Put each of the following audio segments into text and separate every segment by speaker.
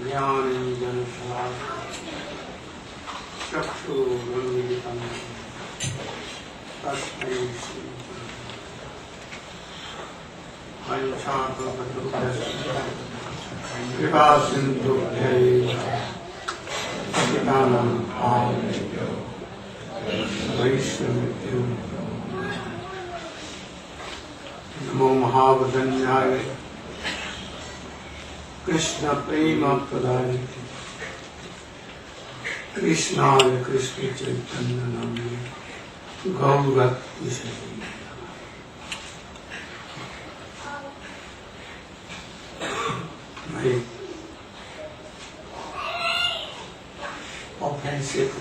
Speaker 1: ज्ञानञ्जनशलाकया चक्षुरुन्मिलितं तस्मै श्रीगुरवे कृपासिन्धुभ्यैव पतितानां पावनेभ्यो वैष्णवेभ्यो नमो महावदन्याय कृष्ण प्रेम प्रदायते कृष्णाय कृष्ण चैतन्य नाम्ने गौरभक्ति मैं offensive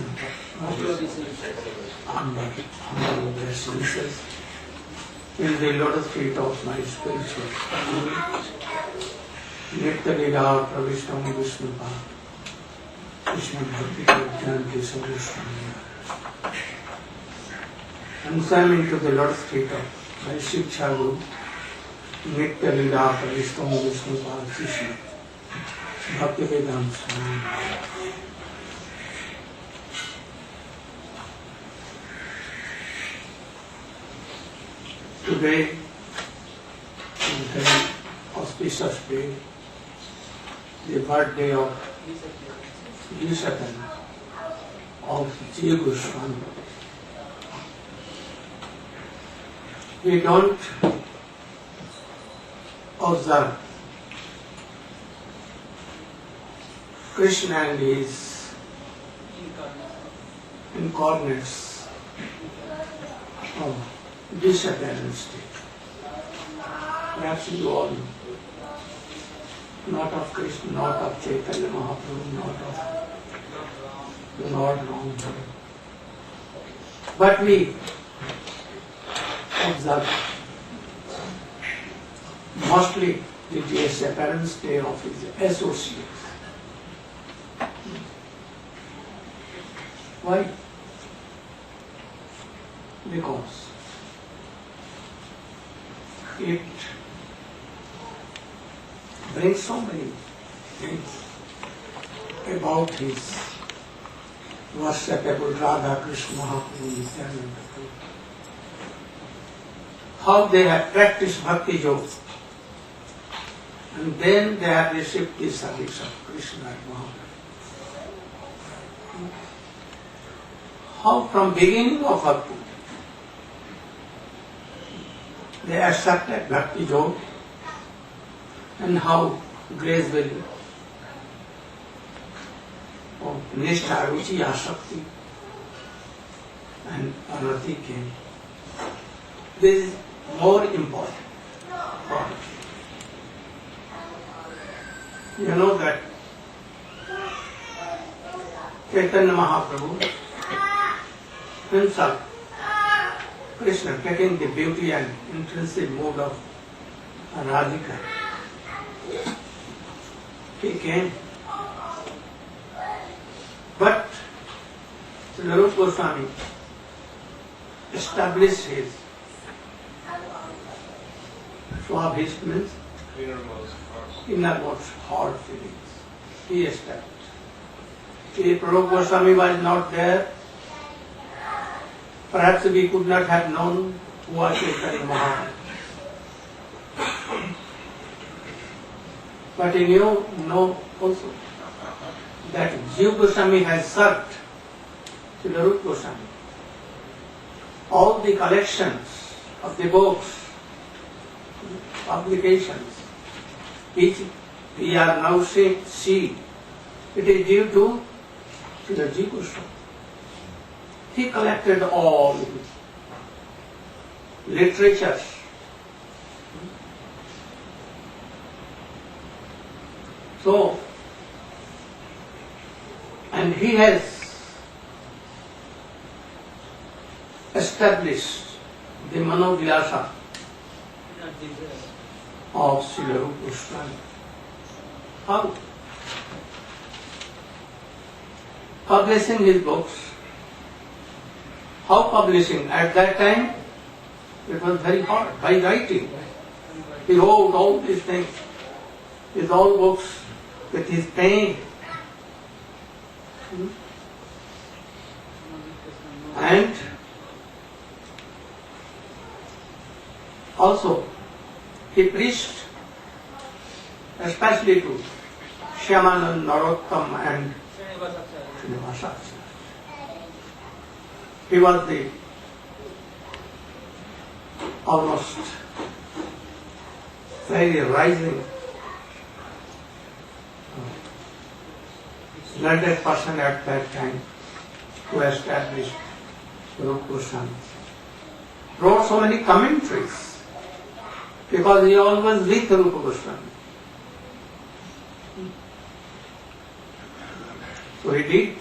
Speaker 1: obeisances in the lotus feet of my spiritual family. Nitya Lila Pravishtam Vishnupa Krishna Bhakti Jnanti Sarvaswami. I'm coming to the lotus feet of my Shiksha Guru Nitya Lila Pravishtam Vishnupa Krishna Bhakti Swami. Today is a very auspicious day, the birthday of the second of Jiva Goswami. We don't observe Krishna and his incarnates of disappearance day. Perhaps you all know. Not of Krishna, not of Chaitanya Mahaprabhu, not of the Lord Long-term. But we observe mostly the disappearance day of his associates. Why? Because it brings so many things about his worshipable Radha Krishna Mahaprabhu Nityananda Prabhu. How they have practiced Bhakti Yoga and then they have received the service of Krishna and Mahaprabhu. How from beginning of Bhakti they accepted Bhakti Yoga and how gradually Nishtha, Ruchi, Asakti and Anati came. This is more important for us. You know that Chaitanya Mahaprabhu himself, Krishna, taking the beauty and intrinsic mood of Radhika, he came. But Narayana Goswami established his Swabhishta means innermost heart feelings. He established. If Narayana Goswami was not there, perhaps we could not have known who was Chaitanya Mahaprabhu. But you know also that Jiva Goswami has served to Narayana Goswami all the collections of the books, publications, which we are now see, it is due to the Jiva Goswami. He collected all literatures. So, and he has established the Manovilasa of Srila Rupa Goswami. How? Publishing his books. How publishing? At that time, it was very hard, by writing. He wrote all these things, his all books with his pen. And also he preached especially to Shyamanand, Narottam and Srinivasa. He was the almost very rising learned person at that time who established Rupa Goswami. Wrote so many commentaries because he always with Rupa Goswami. So he did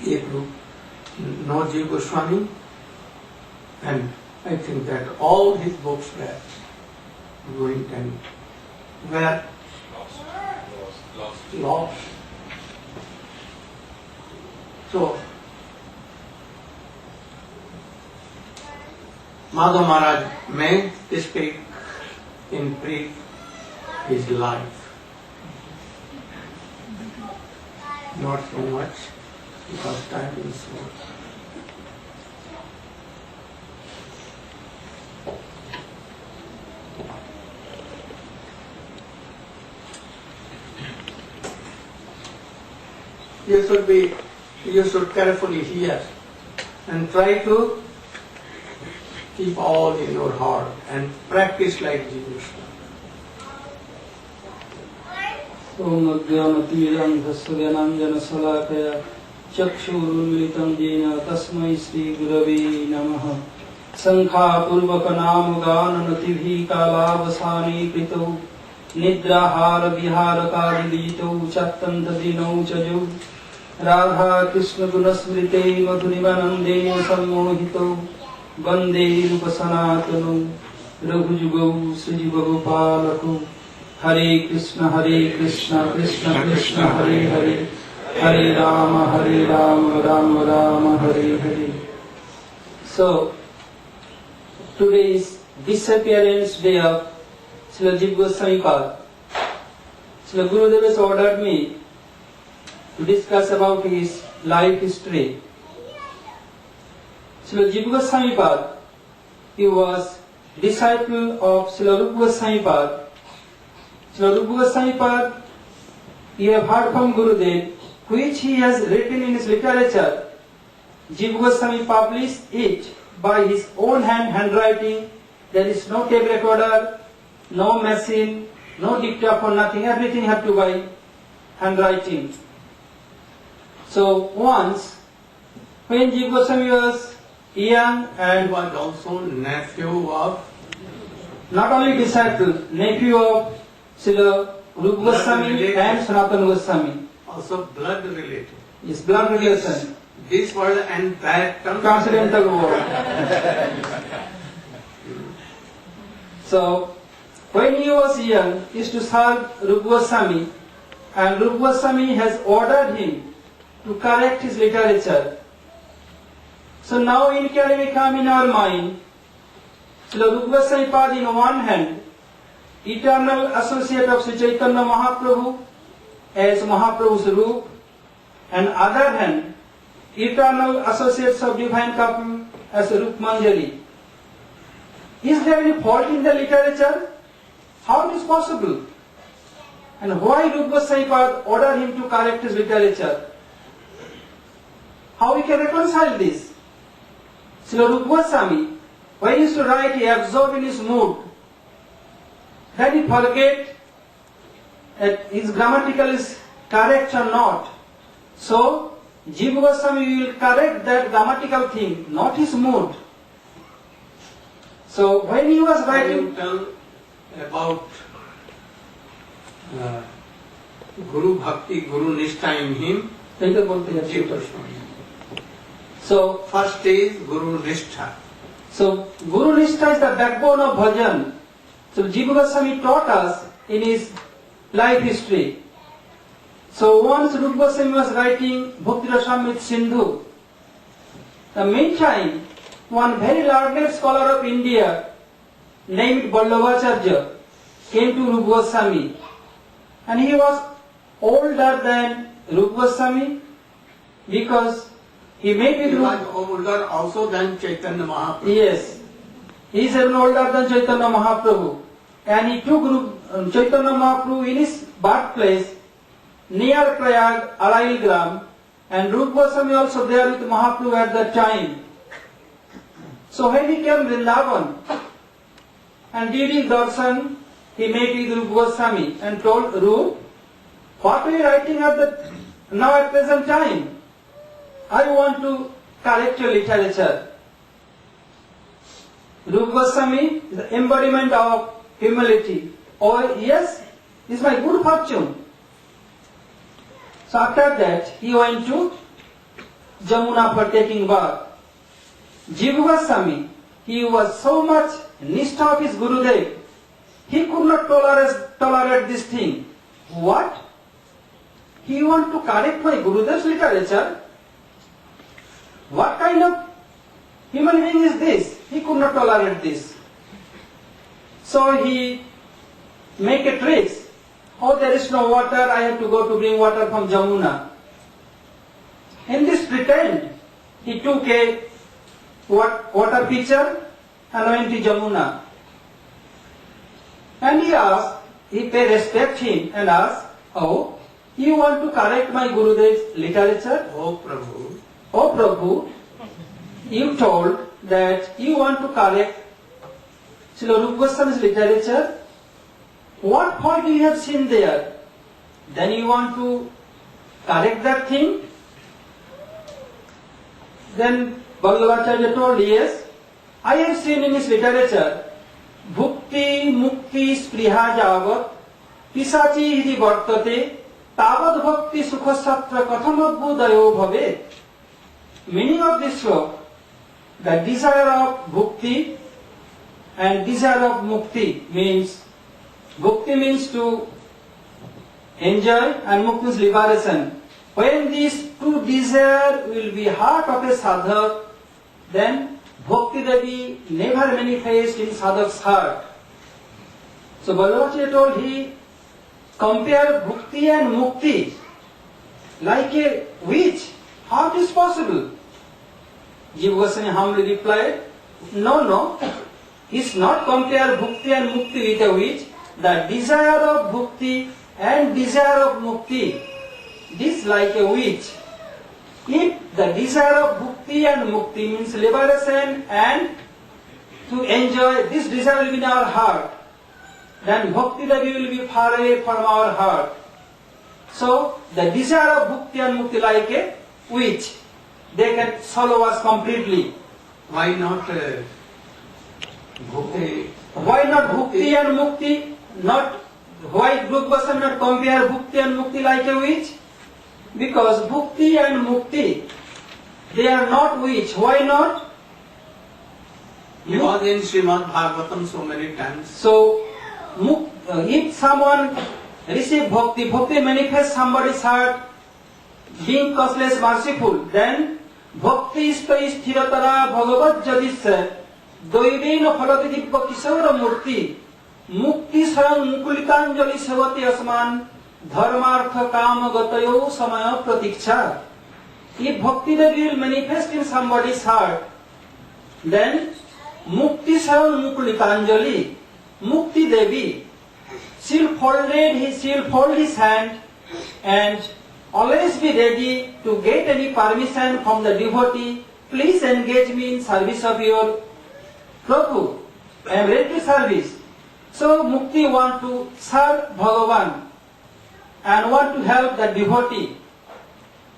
Speaker 1: a group, no Jiva Goswami, and I think that all his books were ruined and were lost. So Madhav Maharaj may speak in brief his life. Not so much because time is short. You should carefully hear and try to keep all in your heart and practice like Jesus.
Speaker 2: Om Ajnanatirandhasya Salakaya Chakshurunmilitam Jena Tasmai Sri Gurave Namaha Sankha Purvaka Namugana Kalavasani Krito Nidrahara Vihara Dito Chattantadino Chajo Radha Krishna Gunasmrite Madhurimanande Sammohito Vande Rupasanatano Raghujugo Srijiva Gopalako Hare Krishna, Krishna Krishna, Hare Hare, Hare Rama, Rama Rama, Hare Hare. So, today is disappearance day of Srila Jiva Goswami Pad. Srila Gurudev has ordered me to discuss about his life history. Srila Jiva Goswami Pad, he was disciple of Srila Rupa Goswami Pad. Srila Rupa Goswami Pad, you have heard from Gurudev, which he has written in his literature. Jiva Goswami published it by his own handwriting. There is no tape recorder, no machine, no dictaphone, nothing. Everything had to by handwriting. So once, when Jiva Goswami was young and
Speaker 1: was also nephew of,
Speaker 2: not only disciple, nephew of Srila Rupa Goswami and Sanatana Goswami.
Speaker 1: Also blood related.
Speaker 2: Yes, blood relation.
Speaker 1: This word and that term.
Speaker 2: Transcendental word. So, when he was young, he used to serve Rupa Goswami, and Rupa Goswami has ordered him to correct his literature. So now it can come in our mind, Srila Rupa Goswami Pad in one hand, eternal associate of Sri Chaitanya Mahaprabhu as Mahaprabhu's Rup, and other hand, eternal associates of divine couple as Rup Manjari. Is there any fault in the literature? How it is possible? And why Rupa Goswami Pad ordered him to correct his literature? How we can reconcile this? Srila Rupa Goswami, when he used to write, he absorbed in his mood. Then he forget that his grammatical is correct or not. So, Jiva Goswami will correct that grammatical thing, not his mood. So, when he was writing...
Speaker 1: tell about Guru Bhakti, Guru Nishtha in him, Jiva Goswami.
Speaker 2: So,
Speaker 1: first is Guru Nishtha.
Speaker 2: So, Guru Nishtha is the backbone of bhajan. So, Jiva Goswami taught us in his life history. So, once Rupa Goswami was writing Bhakti Rasamrita Sindhu, the meantime, one very learned scholar of India, named Vallabhacharya came to Rupa Goswami, and he was older than Rupa Goswami because he met with
Speaker 1: He was
Speaker 2: Rupa.
Speaker 1: older also than Chaitanya Mahaprabhu.
Speaker 2: Yes, he is even older than Chaitanya Mahaprabhu, and he took Chaitanya Mahaprabhu in his birthplace near Prayag, Alaigram, and Rupa Goswami also there with Mahaprabhu at that time. So when he came Vrindavan and did his darshan, he met with Rupa Goswami and told Rupa, what are you writing now at present time? I want to correct your literature. Rupa Goswami is the embodiment of humility. Oh yes, this is my good fortune. So after that, he went to Jamuna for taking bath. Jiva Goswami, he was so much nishtha of his Gurudev, he could not tolerate this thing. What? He want to correct my Gurudev's literature? What kind of human being is this? He could not tolerate this. So he make a trick. Oh, there is no water, I have to go to bring water from Jamuna. In this pretend, he took a water pitcher and went to Jamuna. And he paid respect him and asked, oh, you want to correct my Gurudev's literature?
Speaker 1: Oh Prabhu,
Speaker 2: Oh Prabhu, you told that you want to correct Srila Rupa Goswami's literature. What fault you have seen there? Then you want to correct that thing? Then Vallabhacharya told, yes, I have seen in his literature, Bhukti Mukti Spriha Javat Pisachi Hidi Vartate Tavad Bhakti Sukhasatra Kathamabhudayo Bhavet. Meaning of this sloka, the desire of Bhukti and desire of Mukti means, Bhukti means to enjoy and Mukti is liberation. When these two desires will be heart of a sadhak, then Bhakti Devi never manifests in sadhak's heart. So Vallabhacharya told, he compared Bhukti and Mukti like a witch. How it is possible? Jiva Goswami humbly replied, no, it's not compare Bhukti and Mukti with a witch. The desire of Bhukti and desire of Mukti, this like a witch. If the desire of Bhukti and Mukti means liberation and to enjoy, this desire will be in our heart, then Bhakti Devi will be far away from our heart. So the desire of Bhukti and Mukti like a witch, they can swallow us completely.
Speaker 1: why not Bhukti?
Speaker 2: Why not Bhukti and Mukti? Why Rupa Goswami not compare Bhukti and Mukti like a witch? Because Bhukti and Mukti, they are not witch. Why not?
Speaker 1: He was in Srimad Bhagavatam so many times.
Speaker 2: So, if someone receives Bhakti, Bhakti manifests somebody's heart, being causeless, merciful, then Bhakti istai sthiratara bhagavat jadisya doirena phalati dibba kisavara murti mukti sarang mukulitanjali sevati asman dharmartha kama gatayo samaya pratiksha. If Bhakti Devi will manifest in somebody's heart, then Mukti sarang mukulitanjali, Mukti Devi, she'll fold his hand and always be ready to get any permission from the devotee. Please engage me in service of your Prabhu. I am ready to service. So Mukti want to serve Bhagavan and want to help the devotee.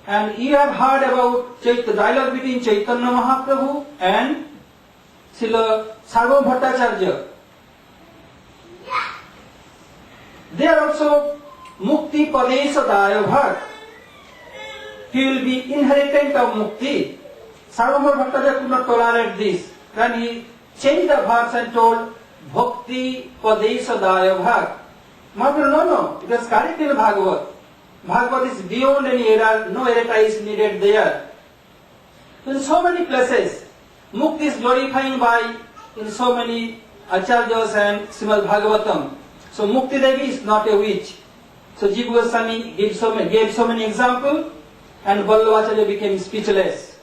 Speaker 2: And you have heard about the dialogue between Chaitanya Mahaprabhu and Srila Sarva Bhattacharya. There also Mukti Padesha Dayabhat. He will be inheritant of Mukti. Sarva Bhattacharya could not tolerate this. Then he changed the verse and told Bhakti Padesha Dayabhat. Mahaprabhu, no, it was correct in Bhagavat. Bhagavat is beyond any error, no errata is needed there. In so many places, Mukti is glorifying by, in so many Acharyas and Srimad Bhagavatam. So Mukti Devi is not a witch. So Jiva Goswami gave so many examples, and Vallabhacharya became speechless.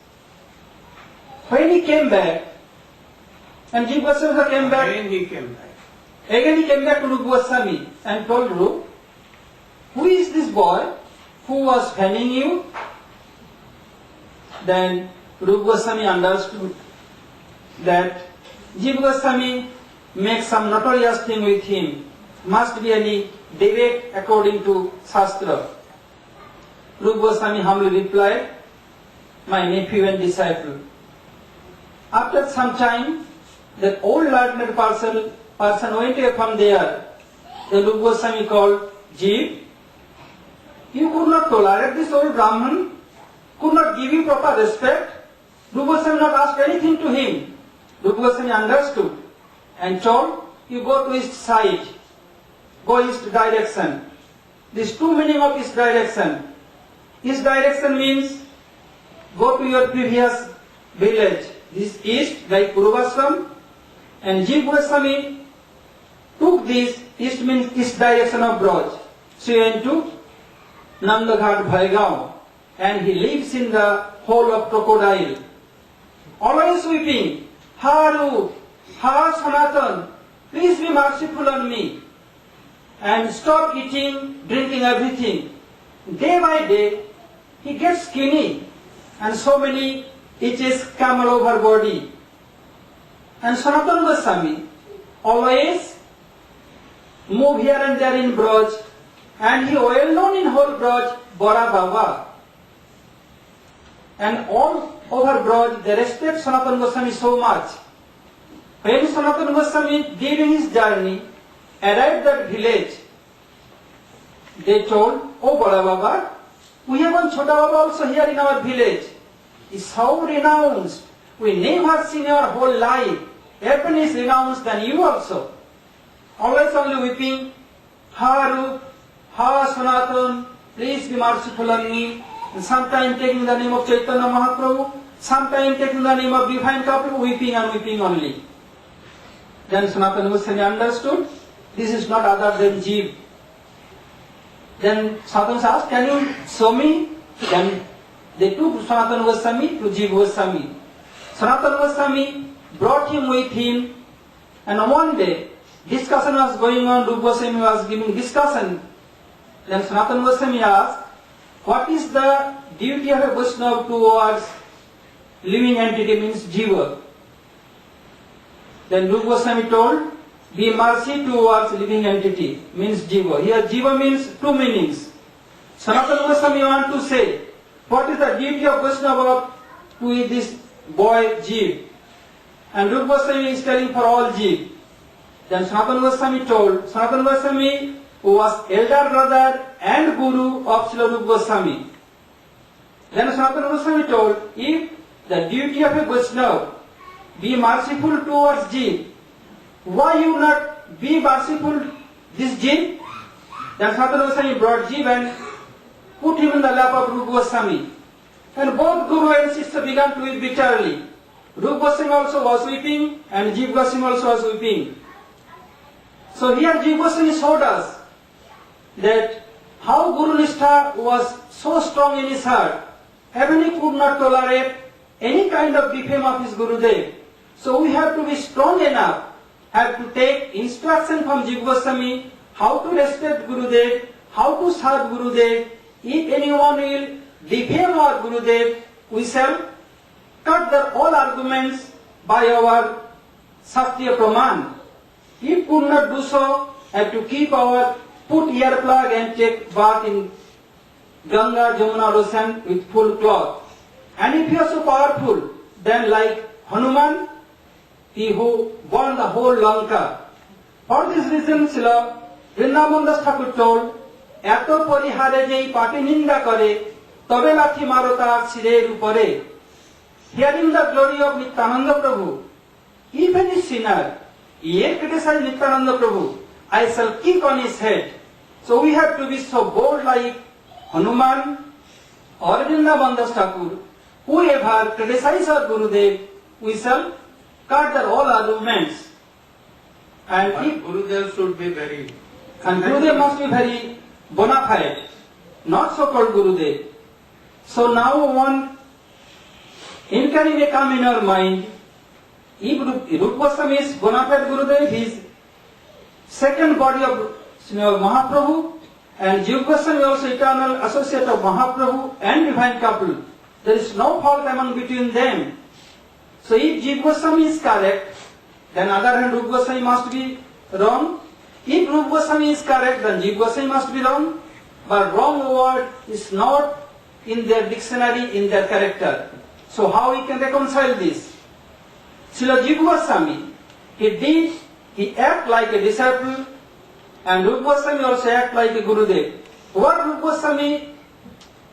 Speaker 2: When he came back, and Jiva Goswami came back,
Speaker 1: Again he came back.
Speaker 2: Again he came back to Rupa Goswami and told Rupa, who is this boy who was fanning you? Then Rupa Goswami understood that Jiva Goswami makes some notorious thing with him. Must be any debate according to Shastra. Rupa Goswami humbly replied, my nephew and disciple. After some time, that old learned person went away from there. The Rupa Goswami called Jeev. You could not tolerate this old Brahman, could not give you proper respect. Rupa Goswami not asked anything to him. Rupa Goswami understood and told, you go to east side, go east direction. These two meaning of east direction. East direction means go to your previous village. This east like Purvashram, and Jiva Goswami took this east means east direction of Braj. So he went to Nandaghat Bhaigaon, and he lives in the hole of crocodile, always weeping, Haru, Ha Sanatan, please be merciful on me, and stop eating, drinking everything. Day by day, he gets skinny, and so many itches come all over body. And Sanatana Goswami always move here and there in Braj, and he well known in whole Braj, Bora Baba. And all over Braj, they respect Sanatana Goswami so much. When Sanatana Goswami during his journey arrived at village, they told, oh Bora Baba, we have one Chota Baba also here in our village. He is so renounced. We never seen our whole life. Heaven is renounced than you also. Always only weeping, Ha Rup, Ha Sanatan, please be merciful on me. And sometimes taking the name of Chaitanya Mahaprabhu, sometimes taking the name of divine couple, weeping and weeping only. Then Sanatana Goswami understood, this is not other than Jeev. Then Sanatana asked, can you show me? Then they took Sanatana Goswami to Jiva Goswami. Sanatana Goswami brought him with him, and one day discussion was going on, Rupa Goswami was giving discussion. Then Sanatana Goswami asked, what is the duty of a Vaishnava towards living entity means Jiva? Then Rupa Goswami told, be mercy towards living entity means Jiva. Here Jiva means two meanings. Sanatana Goswami want to say, what is the duty of Vaishnava to this boy Jeev? And Rupa Goswami is telling for all Jeev. Then Sanatana Goswami told, Sanatana Goswami who was elder brother and guru of Srila Rupa Goswami. Then Sanatana Goswami told, if the duty of a Vaishnava be merciful towards Jeev, why you not be merciful this Jeev? Then Sanatana Goswami brought Jeev and put him in the lap of Rupa Goswami. And both Guru and sister began to weep bitterly. Rupa Goswami also was weeping, and Jiva Goswami also was weeping. So here Jiva Goswami showed us that how Guru Nishtha was so strong in his heart, even he could not tolerate any kind of defame of his Gurudev. So we have to be strong enough, have to take instruction from Jiva Goswami, how to respect Gurudev, how to serve Gurudev. If anyone will defame our Gurudev, we shall cut their all arguments by our Shastriya Praman. If could not do so, have to keep our put earplug and take bath in Ganga, Jamuna, ocean with full cloth. And if you are so powerful, then like Hanuman, he who burned the whole Lanka. For this reason, Srila Vrindavan Das Thakur told, এত পরিহারে যেই পাপী নিন্দা করে তবে লাথি মারো তার শিরের উপরে. Hearing the glory of Nityananda Prabhu, even a sinner, yet criticize Nityananda Prabhu, I shall kick on his head. So we have to be so bold like Hanuman or Vrindavan Das Thakur. Whoever criticize our Gurudev, we shall cut their all arguments. And
Speaker 1: But
Speaker 2: if
Speaker 1: Gurudev should be very...
Speaker 2: And Gurudev must be very bona fide, not so-called Gurudev. So now one inquiry may come in our mind, if Rupa Goswami is bona fide Gurudev, he is second body of Mahaprabhu, and Jiva Goswami also eternal associate of Mahaprabhu and divine couple. There is no fault among between them. So if Jiva Goswami is correct, then on the other hand Rupa Goswami must be wrong. If Rupa Goswami is correct, then Jiva Goswami must be wrong. But wrong word is not in their dictionary, in their character. So how we can reconcile this? Srila Jiva Goswami, he act like a disciple, and Rupa Goswami also act like a Gurudev. What Rupa Goswami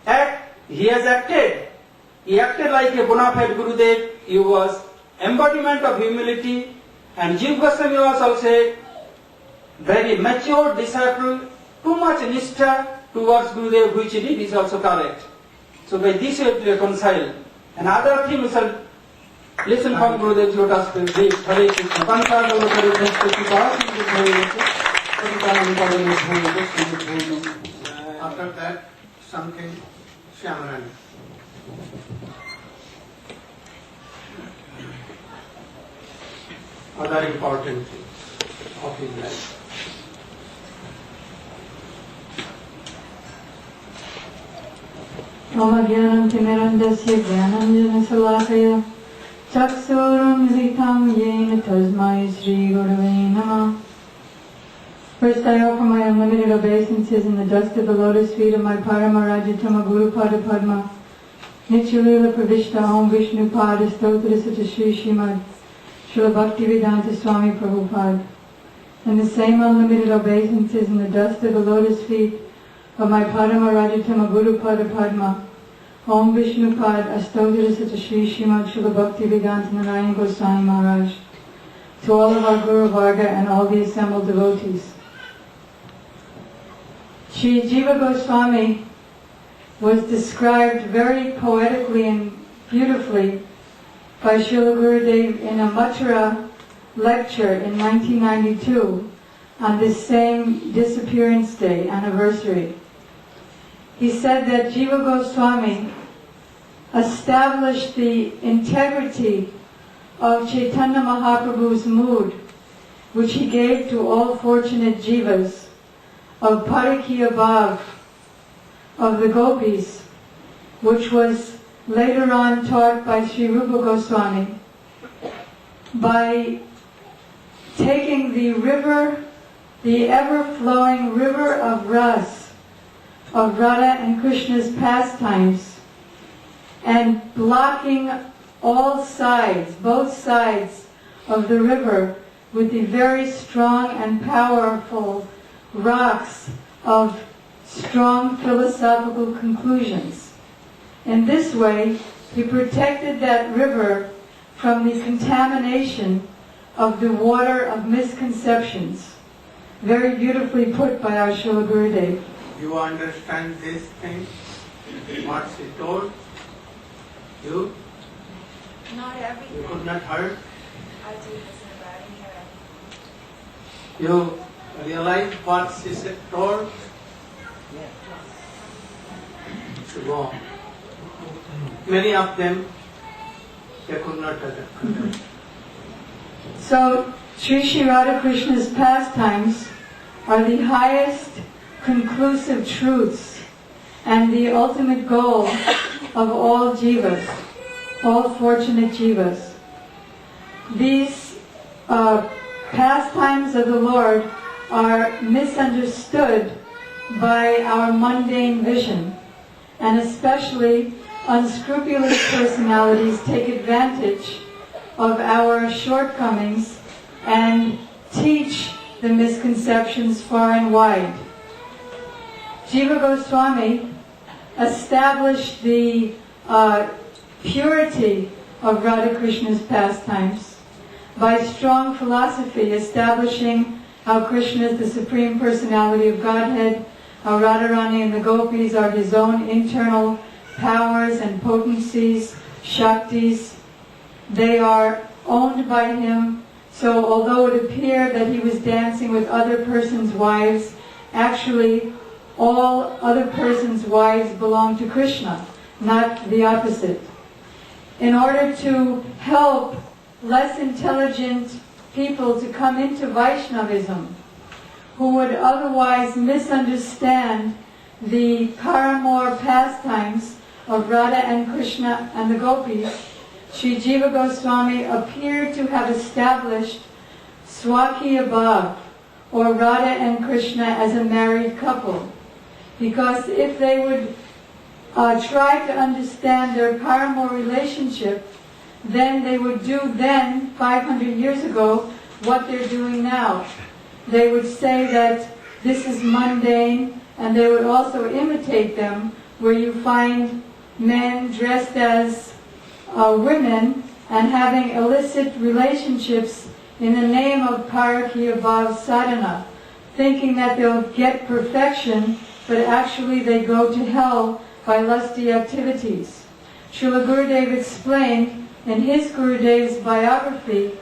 Speaker 2: act, he has acted. He acted like a bona fide Gurudev. He was embodiment of humility, and Jiva Goswami was also a very mature disciple, too much nishtha towards Gurudev, which he did is also correct. So by this we have to reconcile. Another thing we shall listen from Gurudev's lotus feet. Hare Krishna.
Speaker 1: After that, something Shyamarani. Other important things of his life.
Speaker 3: Om Jnanam Timirandasya Jnananjana Salakaya Chaksuram Zitam Yena Tasmai Shri Gurave Namah. First, I offer my unlimited obeisances in the dust of the lotus feet of my Paramarajatama Guru Pada Padma, Nityalila Pravishta Om Vishnu Pada Stotra Sacha Shri Srimad Srila Bhaktivedanta Swami Prabhupada, and the same unlimited obeisances in the dust of the lotus feet of my Paramarajatama Guru Pada Padma, Om Vishnu Pad Astotra Sacha Shri Srimad Srila Bhaktivedanta Narayana Goswami Maharaj, to all of our Guru Varga and all the assembled devotees. Sri Jiva Goswami was described very poetically and beautifully by Srila Gurudev in a Mathura lecture in 1992 on this same disappearance day anniversary. He said that Jiva Goswami established the integrity of Chaitanya Mahaprabhu's mood, which he gave to all fortunate jivas, of Parikiya Bhav, of the gopis, which was later on taught by Sri Rupa Goswami, by taking the river, the ever-flowing river of Ras, of Radha and Krishna's pastimes, and blocking all sides, both sides of the river, with the very strong and powerful rocks of strong philosophical conclusions. In this way, he protected that river from the contamination of the water of misconceptions. Very beautifully put by our Srila Gurudev.
Speaker 1: You understand this thing? What she told? You?
Speaker 4: Not everything.
Speaker 1: You could not heard?
Speaker 4: I do listen, but I didn't hear it.
Speaker 1: You realize what she said, told? So go on. Many of them, they could not understand.
Speaker 3: So, Sri Radha Krishna's pastimes are the highest conclusive truths and the ultimate goal of all jivas, all fortunate jivas. These pastimes of the Lord are misunderstood by our mundane vision, and especially unscrupulous personalities take advantage of our shortcomings and teach the misconceptions far and wide. Jiva Goswami established the purity of Radha Krishna's pastimes by strong philosophy, establishing how Krishna is the Supreme Personality of Godhead, how Radharani and the gopis are his own internal powers and potencies, shaktis. They are owned by him, So although it appeared that he was dancing with other persons' wives, actually all other persons' wives belong to Krishna, not the opposite. In order to help less intelligent people to come into Vaishnavism, who would otherwise misunderstand the paramour pastimes of Radha and Krishna and the gopis, Sri Jiva Goswami appeared to have established Swakiya Bhav, or Radha and Krishna as a married couple. Because if they would try to understand their paramour relationship, then they would do then, 500 years ago, what they're doing now. They would say that this is mundane, and they would also imitate them, where you find men dressed as women and having illicit relationships in the name of Parakya Bhav sadhana, thinking that they'll get perfection, but actually they go to hell by lusty activities. Srila Gurudev explained in his Gurudev's biography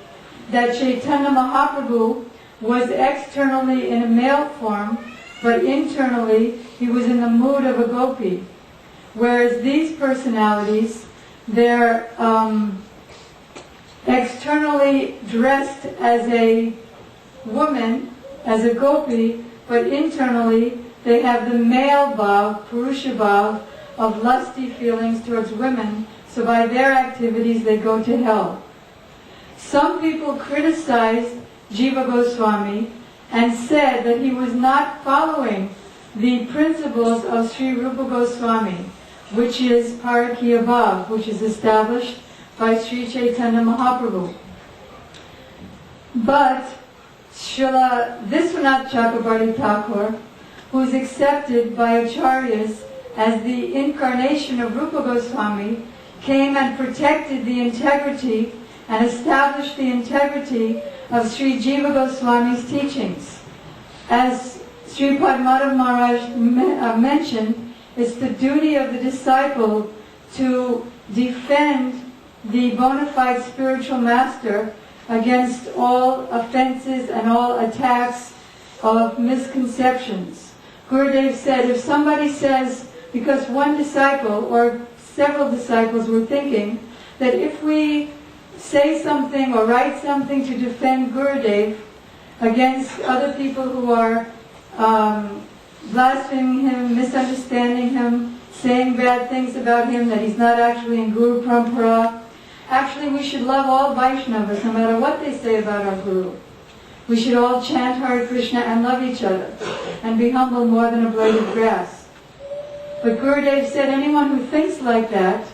Speaker 3: that Chaitanya Mahaprabhu was externally in a male form, but internally he was in the mood of a gopi. Whereas these personalities, they're externally dressed as a woman, as a gopi, but internally they have the male bhav, purusha bhav, of lusty feelings towards women, so by their activities they go to hell. Some people criticized Jiva Goswami and said that he was not following the principles of Sri Rupa Goswami, which is Parakya Bhav, which is established by Sri Chaitanya Mahaprabhu. But Srila Viswanath Chakrabarti Thakur, who is accepted by acharyas as the incarnation of Rupa Goswami, came and protected the integrity and established the integrity of Sri Jiva Goswami's teachings. As Sri Padmadab Maharaj mentioned, it's the duty of the disciple to defend the bona fide spiritual master against all offenses and all attacks of misconceptions. Gurudev said, if somebody says, because one disciple or several disciples were thinking that if we say something or write something to defend Gurudev against other people who are blaspheming him, misunderstanding him, saying bad things about him, that he's not actually in Guru Parampara, actually we should love all Vaishnavas no matter what they say about our Guru. We should all chant Hare Krishna and love each other and be humble more than a blade of grass. But Gurudev said anyone who thinks like that,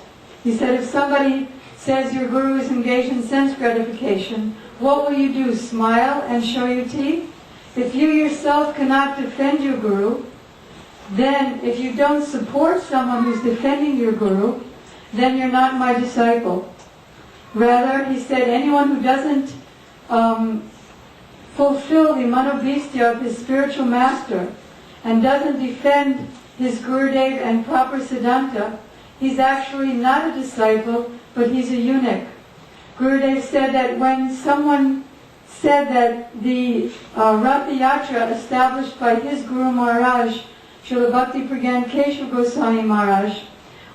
Speaker 3: he said if somebody says your Guru is engaged in sense gratification, what will you do, smile and show your teeth? If you yourself cannot defend your Guru, then if you don't support someone who's defending your Guru, then you're not my disciple. Rather, he said, anyone who doesn't fulfill the manobhistya of his spiritual master and doesn't defend his Gurudev and proper Siddhanta, he's actually not a disciple, but he's a eunuch. Gurudev said that when someone said that the Ratha Yatra established by his Guru Maharaj, Srila Bhakti Pragyan Keshav Goswami Maharaj,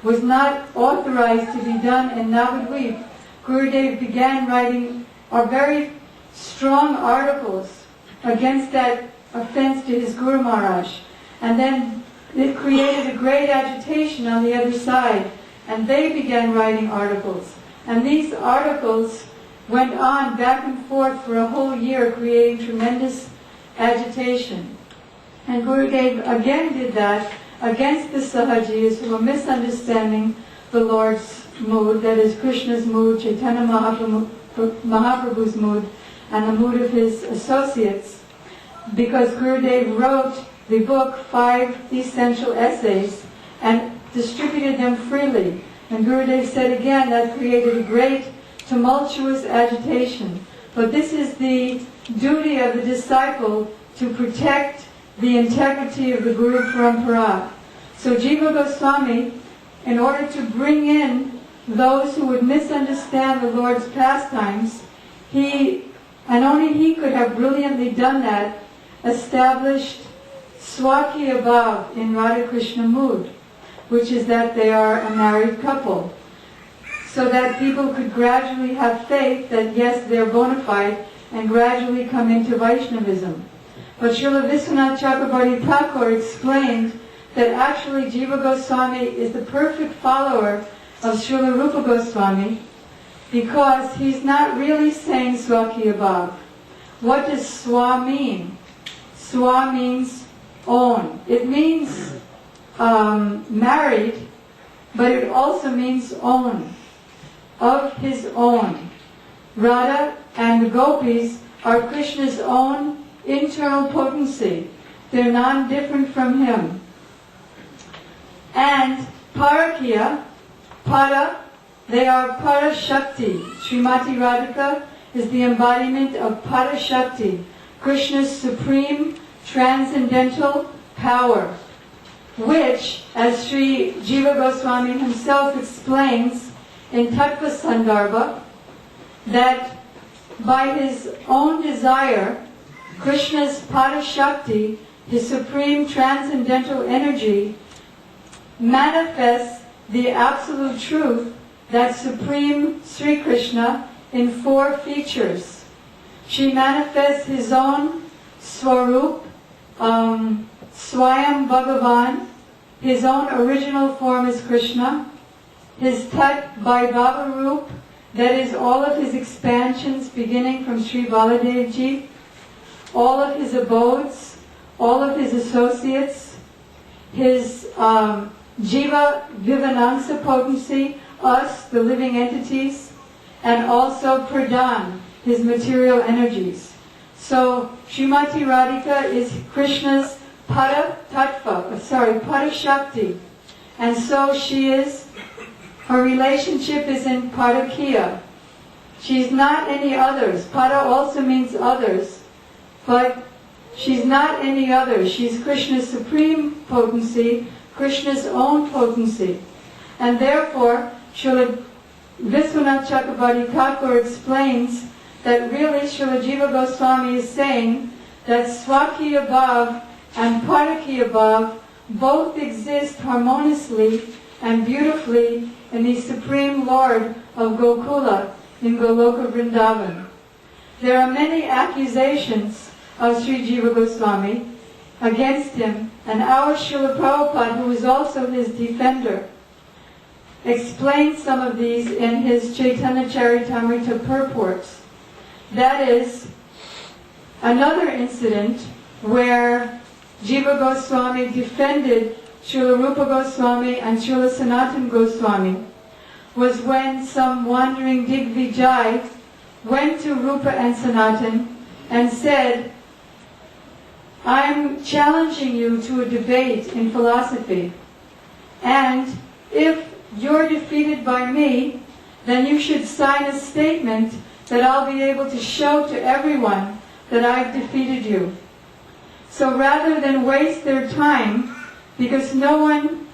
Speaker 3: was not authorized to be done in Navadvip, Gurudev began writing very strong articles against that offense to his Guru Maharaj. And then it created a great agitation on the other side, and they began writing articles. And these articles went on back and forth for a whole year, creating tremendous agitation. And Gurudev again did that against the Sahajiyas who were misunderstanding the Lord's mood, that is Krishna's mood, Chaitanya Mahaprabhu's mood, and the mood of his associates, because Gurudev wrote the book 5 Essential Essays and distributed them freely. And Gurudev said again that created a great tumultuous agitation. But this is the duty of the disciple to protect the integrity of the Guru Parampara. So Jiva Goswami, in order to bring in those who would misunderstand the Lord's pastimes, he and only he could have brilliantly done that, established Swakya Bhav in Radha Krishna mood, which is that they are a married couple, so that people could gradually have faith that yes, they're bona fide, and gradually come into Vaishnavism. But Srila Vishwanath Chakrabarti Thakur explained that actually Jiva Goswami is the perfect follower of Srila Rupa Goswami, because he's not really saying Swakya Bhav. What does Swa mean? Swa means own. It means married, but it also means own, of his own. Radha and the gopis are Krishna's own internal potency. They're non-different from him. And Parakya, Para, they are Parashakti. Srimati Radhika is the embodiment of Parashakti, Krishna's supreme transcendental power, which, as Sri Jiva Goswami himself explains in Tattva Sandarbha, that by his own desire, Krishna's Parashakti, his supreme transcendental energy, manifests the absolute truth, that supreme Sri Krishna, in 4 features. She manifests his own Swarup, Swayam Bhagavan, his own original form is Krishna, his Tat Vaibhava Rup, that is all of his expansions beginning from Sri Baladev Ji, all of his abodes, all of his associates, his Jiva Vivanamsa potency, us, the living entities, and also Pradhan, his material energies. So Srimati Radhika is Krishna's Parashakti. And so she is, her relationship is in Parakya. She's not any others. Para also means others, but she's not any others. She's Krishna's supreme potency, Krishna's own potency. And therefore, Srila Vishwanath Chakrabarti Thakur explains that really Srila Jiva Goswami is saying that Swakya Bhav and Parakya Bhav both exist harmoniously and beautifully in the Supreme Lord of Gokula in Goloka Vrindavan. There are many accusations of Sri Jiva Goswami against him, and our Srila Prabhupada, who is also his defender, explains some of these in his Chaitanya Charitamrita purports. That is another incident where Jiva Goswami defended Srila Rupa Goswami and Srila Sanatana Goswami was when some wandering Digvijay went to Rupa and Sanatana and said, I'm challenging you to a debate in philosophy, and if you're defeated by me, then you should sign a statement that I'll be able to show to everyone that I've defeated you. So rather than waste their time, because no one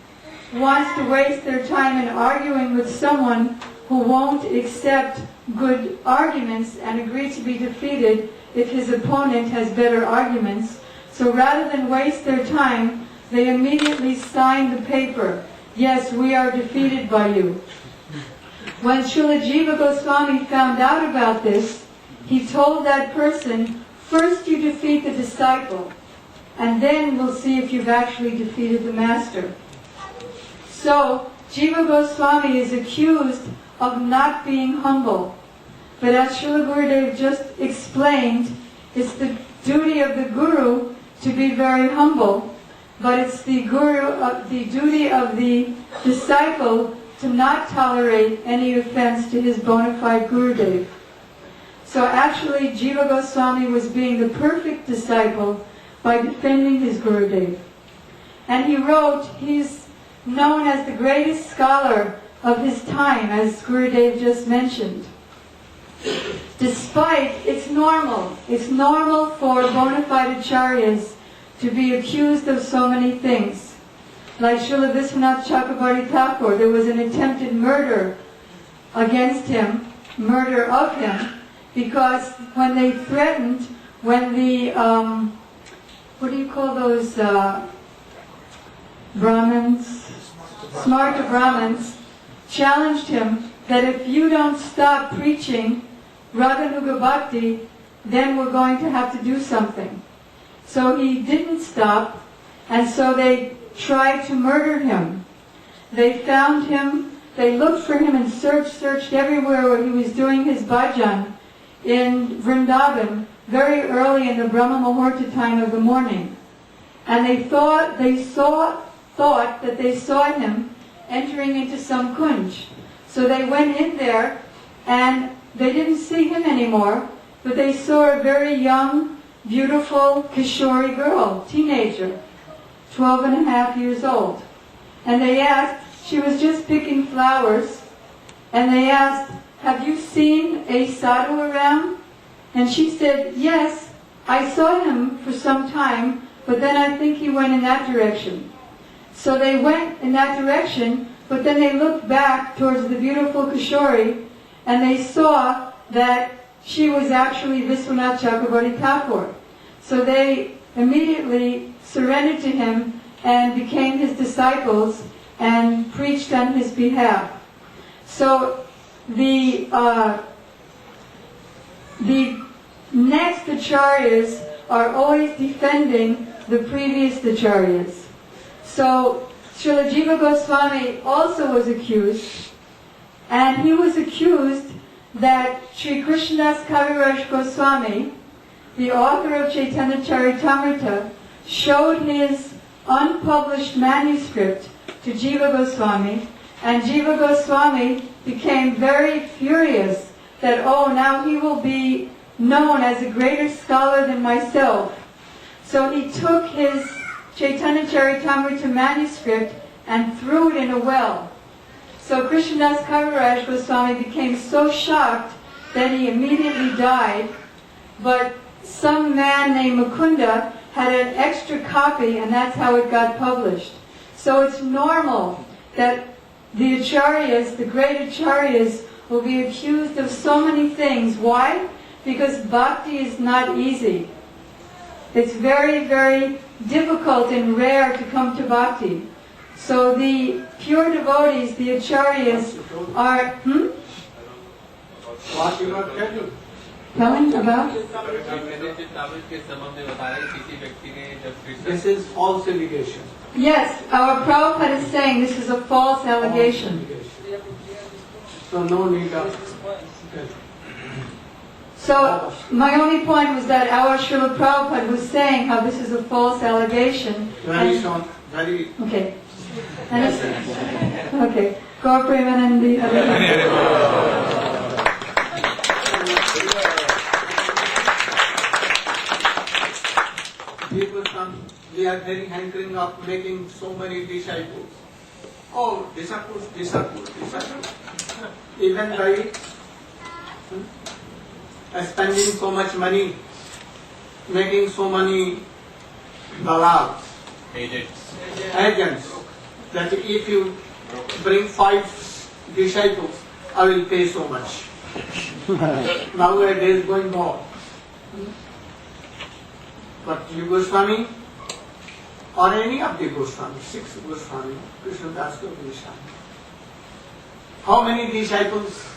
Speaker 3: wants to waste their time in arguing with someone who won't accept good arguments and agree to be defeated if his opponent has better arguments, so rather than waste their time, they immediately sign the paper. Yes, we are defeated by you. When Srila Jiva Goswami found out about this, he told that person, first you defeat the disciple, and then we'll see if you've actually defeated the master. So, Jiva Goswami is accused of not being humble. But as Srila Gurudev just explained, it's the duty of the Guru to be very humble, but it's the duty of the disciple to not tolerate any offense to his bona fide Gurudev. So actually Jiva Goswami was being the perfect disciple by defending his Gurudev. And he wrote, he's known as the greatest scholar of his time, as Gurudev just mentioned. Despite, it's normal for bona fide acharyas to be accused of so many things. Like Srila Vishwanath Chakrabarti Thakur, there was an attempted murder against him, murder of him, because when they threatened, when the, what do you call those Brahmins? Smarta Brahmins challenged him that if you don't stop preaching Raganuga Bhakti, then we're going to have to do something. So he didn't stop, and so they tried to murder him. They found him, they looked for him and searched everywhere where he was doing his bhajan in Vrindavan very early in the Brahma Muhurta time of the morning. And they thought that they saw him entering into some kunj. So they went in there and they didn't see him anymore, but they saw a very young, beautiful Kishori girl, teenager, 12 and a half years old. And they asked, she was just picking flowers, and they asked, have you seen a sadhu around? And she said, yes, I saw him for some time, but then I think he went in that direction. So they went in that direction, but then they looked back towards the beautiful Kishori, and they saw that she was actually Viswanath Chakrabarti Thakur. So they immediately surrendered to him and became his disciples and preached on his behalf. So the next acharyas are always defending the previous acharyas. So Srila Jiva Goswami also was accused, and he was accused that Sri Krishnadas Kaviraj Goswami, the author of Chaitanya Charitamrita, showed his unpublished manuscript to Jiva Goswami, and Jiva Goswami became very furious that, oh, now he will be known as a greater scholar than myself. So he took his Chaitanya Charitamrita manuscript and threw it in a well. So Krishnadas Kaviraj Goswami became so shocked that he immediately died, but some man named Mukunda had an extra copy, and that's how it got published. So it's normal that the acharyas, the great acharyas, will be accused of so many things. Why? Because bhakti is not easy. It's very, very difficult and rare to come to bhakti. So the pure devotees, the acharyas, are...
Speaker 1: What you are telling?
Speaker 3: Telling about?
Speaker 1: This is false allegation.
Speaker 3: Yes, our Prabhupada is saying this is a false allegation.
Speaker 1: So no need of...
Speaker 3: So my only point was that our Srila Prabhupada was saying how this is a false allegation.
Speaker 1: Very
Speaker 3: And-
Speaker 1: short, very...
Speaker 3: Okay. And it's, okay. Gaur Premanandi.
Speaker 1: People come, they are very hankering of making so many disciples. Oh, disciples. Even by spending so much money, making so many dalals, agents, that if you bring 5 disciples, I will pay so much. Nowadays going on. But Jiva Goswami or any of the Goswami, 6 Goswami, Krishnadas Goswami, how many disciples?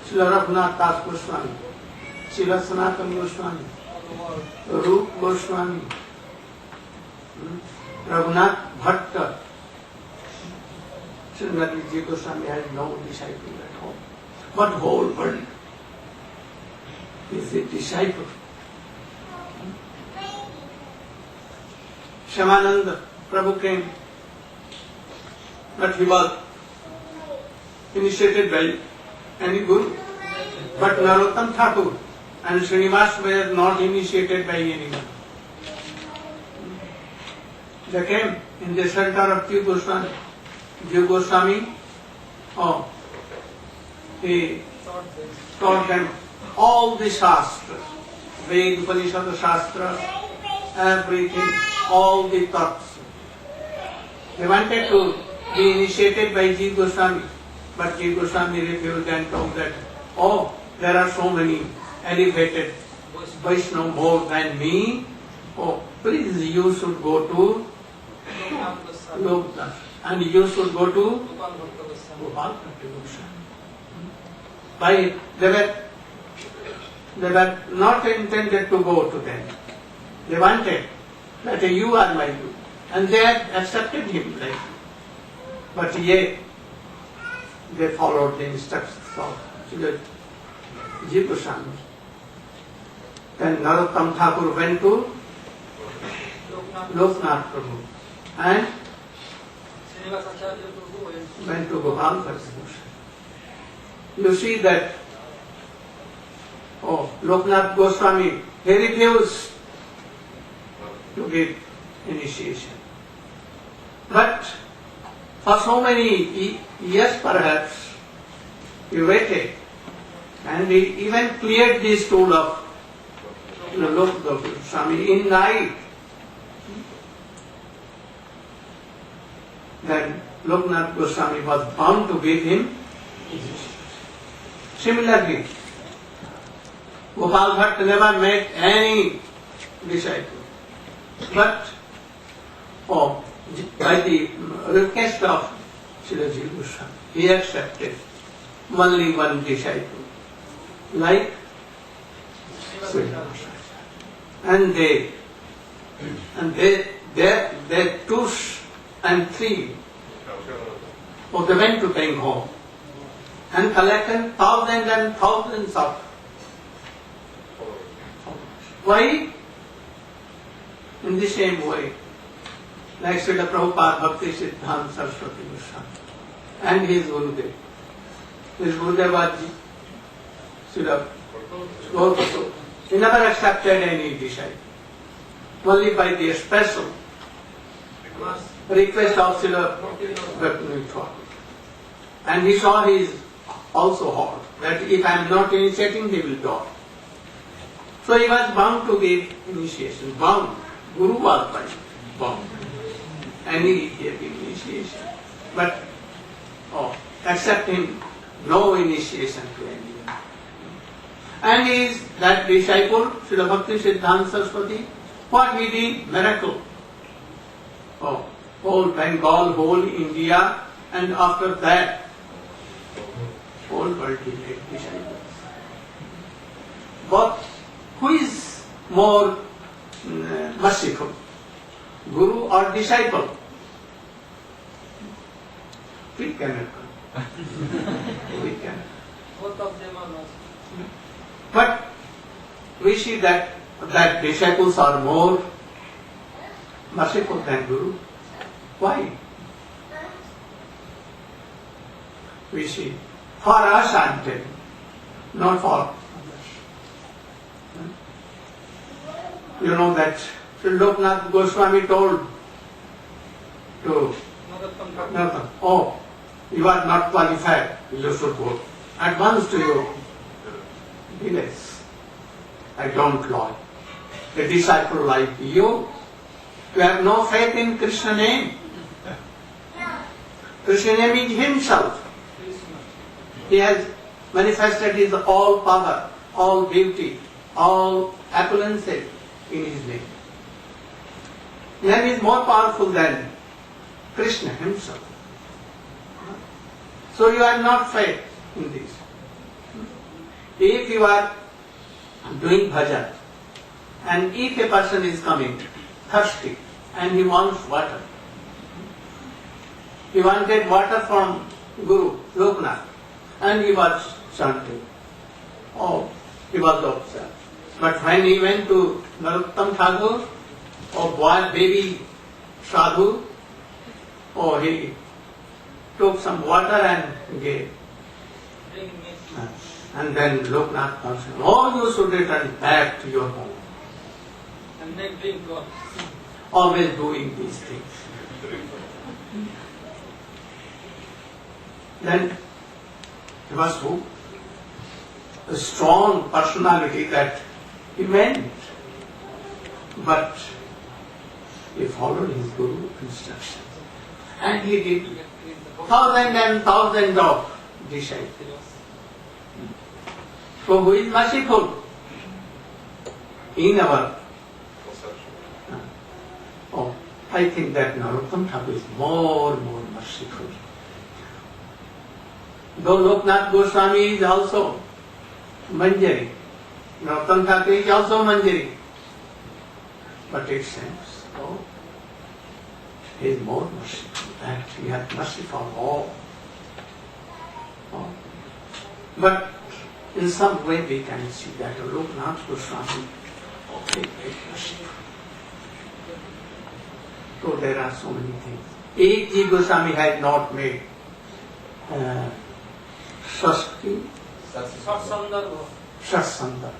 Speaker 1: Srila Raghunath Das Goswami, Srila Sanatana Goswami, Rup Goswami, Raghunath Bhatta. Srimati Jiva Goswami has no disciple at all. But whole world is a disciple. Shyamananda Prabhu came, but he was initiated by any guru. But Narottam Thakur and Srinivas were not initiated by anyone. They came in the shelter of Jiva Goswami. Jiva Goswami, he taught them all the Shastras, Ved, Upanishad, Shastra, everything, all the thoughts. They wanted to be initiated by Jiva Goswami, but Jiva Goswami refused and told that, oh, there are so many elevated Vaishnava more than me. Oh, please, you should go to Loknath and you should go to Gopal Bhakti Goswami. Why? They were not intended to go to them. They wanted that you are my Guru. And they had accepted him like. But yet, they followed the instructions of Srila Jiva Goswami. Then Narottam Thakur went to Loknath Prabhu and went to Gopal Bhakti Goswami. You see that, Loknath Goswami, he refused to give initiation. But for so many years perhaps, he waited and he even cleared the stool of Loknath Goswami in night. Then Loknath Goswami was bound to give him initiation. Similarly, Gopal Bhatt never met any disciple. But by the request of Srila Jiva Goswami, he accepted only one disciple, like Srila Goswami. And they two and three, they went to Bengal and collected thousands and thousands of. Why? In the same way, like Srila Prabhupada Bhakti Siddhanta Saraswati Goswami and his Gurudev. His Gurudev was Srila Gaur. He never accepted any disciple. Only by the special request of Srila Bhakti Thakur. And he saw he is also hot, that if I am not initiating, he will die. So he was bound to give initiation, bound. Guru was bound. And he gave initiation. But, accept him, no initiation to anyone. And he is that disciple, Srila Bhakti Siddhanta Saraswati, what he did? Miracle. Whole Bengal, whole India, and after that, whole world he made disciples. But who is more merciful, Guru or disciple? We cannot. We cannot.
Speaker 2: Both of them are merciful.
Speaker 1: But we see that disciples are more merciful than Guru. Why? We see, for us I am telling, not for others. You know that Sri Loknath Goswami told to Narottam, you are not qualified, you should go at once to your village. I don't like a disciple like you have no faith in Krishna name. Krishna name is himself. He has manifested his all power, all beauty, all opulences in his name. Name is more powerful than Krishna himself. So you are not faith in this. If you are doing bhajan and if a person is coming thirsty and he wants water, he wanted water from Guru Loknath and he was chanting. He was observed. But when he went to Narottam Thakur or boy baby sadhu, he took some water and gave. And then Loknath said, you should return back to your home.
Speaker 2: And then drink water.
Speaker 1: Always doing these things. Then he was who? A strong personality that he meant. But he followed his Guru instructions. And he did thousands and thousands of disciples. So who is merciful? in our oh, I think that Narottam Thakur is more merciful. Though Loknath Goswami is also Manjari, Narottam Thakur is also Manjari, but it seems, oh, he is more merciful, and he has mercy for all. Oh. But in some way we can see that Loknath Goswami, okay, very merciful. So there are so many things. A.G. Goswami had not made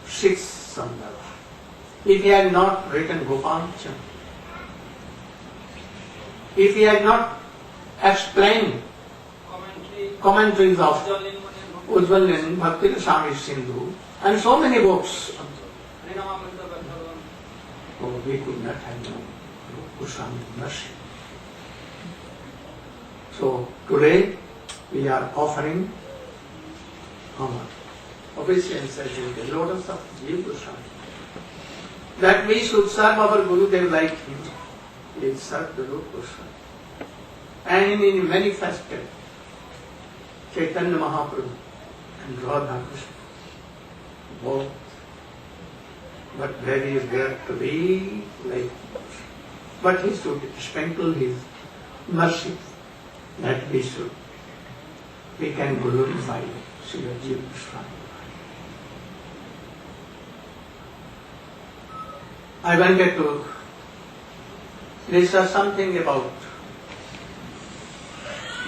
Speaker 1: six Sandarbha. If he had not written Gopal Chand, if he had not explained commentaries of Ujjwal Bhakti Swami Sindhu and so many books, oh, we could not have known Goswami's mercy. So today we are offering our obeisances in the lotus of Jiva Goswami, that we should serve our Gurudev like him. We serve the Rupa Goswami. And in manifested Chaitanya Mahaprabhu and Radha Krishna, both, but very rare to be like him. But he should sprinkle his mercy that we can glorify Srila Jiva Goswami. I wanted to discuss something about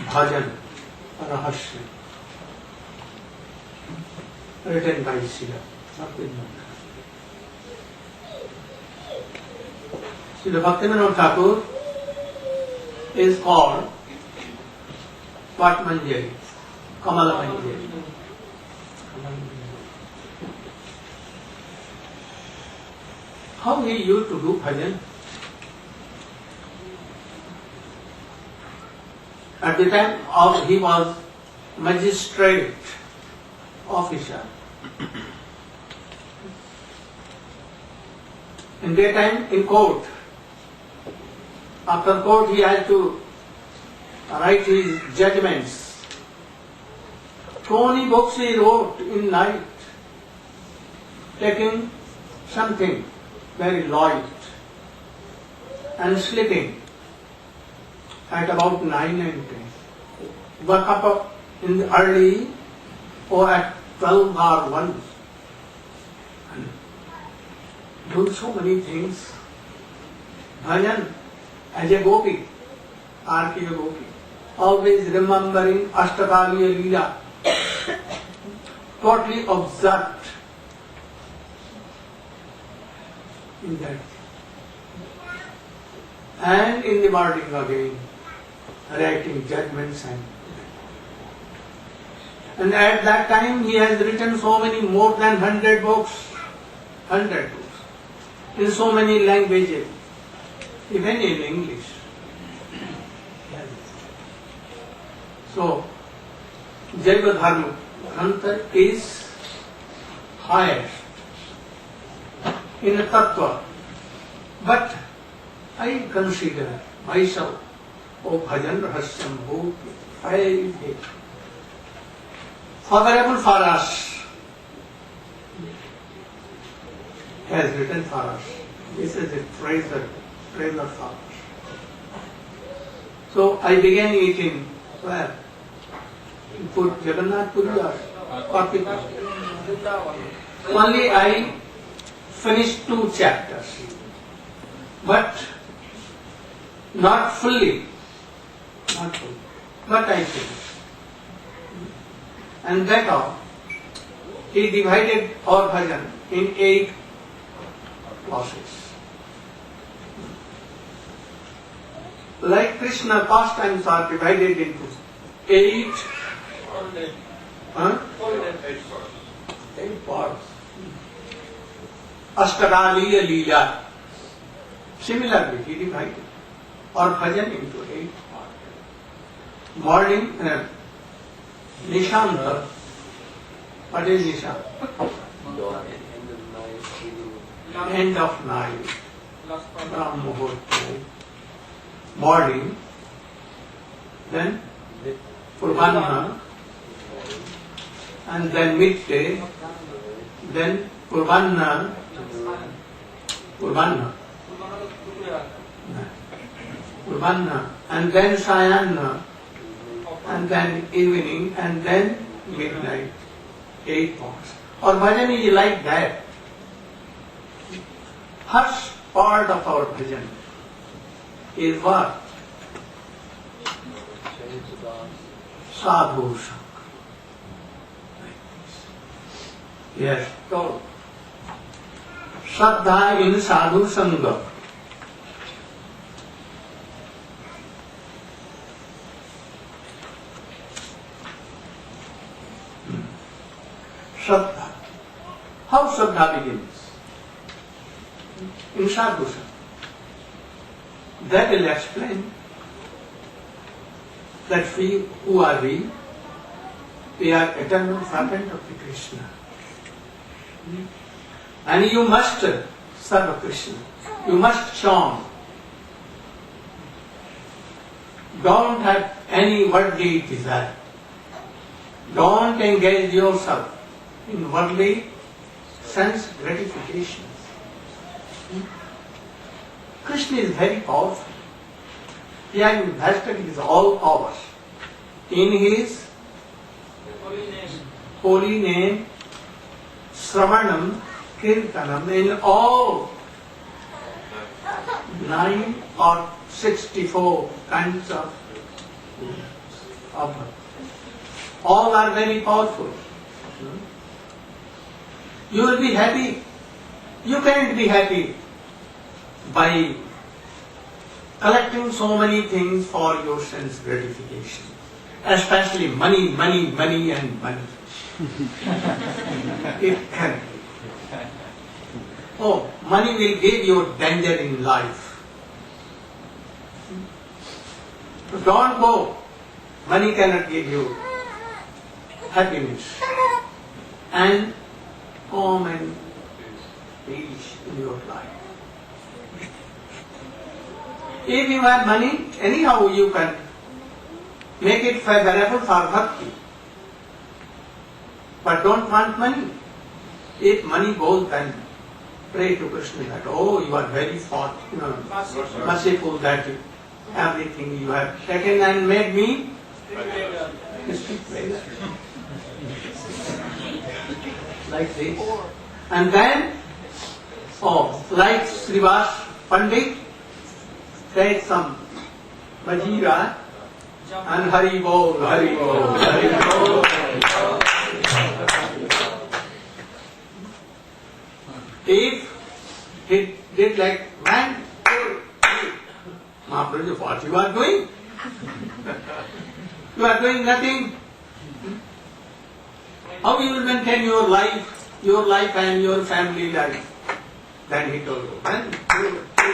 Speaker 1: Bhajan Rahasya written by Srila Bhaktivinoda. Srila Bhaktivinoda Thakur is called what Manjari? Kamala Manjari. How he used to do bhajan? At the time of he was magistrate officer. In daytime in court. After court he had to write his judgments. So many books he wrote in night, taking something very light and sleeping at about 9 and 10. Woke up in the early or at 12 or 1 and do so many things. Bhajan as a gopi, Arkiya gopi, always remembering Ashtakaliya Leela, totally absorbed in that. And in the morning again, writing judgments and at that time he has written so many, more than 100 books, in so many languages, even in English. So, Jaiva Dharma Grantha is highest in Tattva. But I consider myself, O Bhajan Rahasyam book, favorable for us, has written for us. This is a treasure for us. So I began it in where? In Jagannath Puri or Papita. Only I finished 2 chapters, but not fully. But I finished. And that all, he divided our bhajan in 8 classes. Like Krishna, pastimes are divided into 8 parts. Ashtakaliya Leela. Similarly, he divided our bhajan into 8 parts. Morning, Nishanta. What is Nishanta? end of night, Brahm Muhurta, morning, then Purvanna, and then midday, then Purvanna, and then Sayana, and then evening, and then midnight, 8 hours. Or bhajan is like that. First part of our bhajan is what? Sadhu Sangha. Yes, so Shraddha in Sadhu Sangha. Shraddha. How Shraddha begins? In Sadhu Sangha. That will explain that we, who are we? We are eternal servant of the Krishna. And you must serve Krishna. You must chant. Don't have any worldly desire. Don't engage yourself in worldly sense gratifications. Krishna is very powerful. He has invested his all powers in his holy name, Sravanam, Kirtanam, in all 9 or 64 kinds of all are very powerful. You will be happy. You can't be happy by collecting so many things for your sense gratification, especially money, money, money and money. It can be. Oh, money will give you danger in life. So don't go. Money cannot give you happiness and calm and peace in your life. If you have money, anyhow you can make it favorable for bhakti. But don't want money. If money goes, then pray to Krishna that, oh, you are very merciful that everything you have taken and made me like this. And then, like Srivas Pandit, take some Bajira and Hari Bol, Hari Bol, Hari Bol. If he did like 1, 2, 3, Mahaprabhu, what you are doing? You are doing nothing. How you will maintain your life and your family life? Then he told you, 1, 2, 3.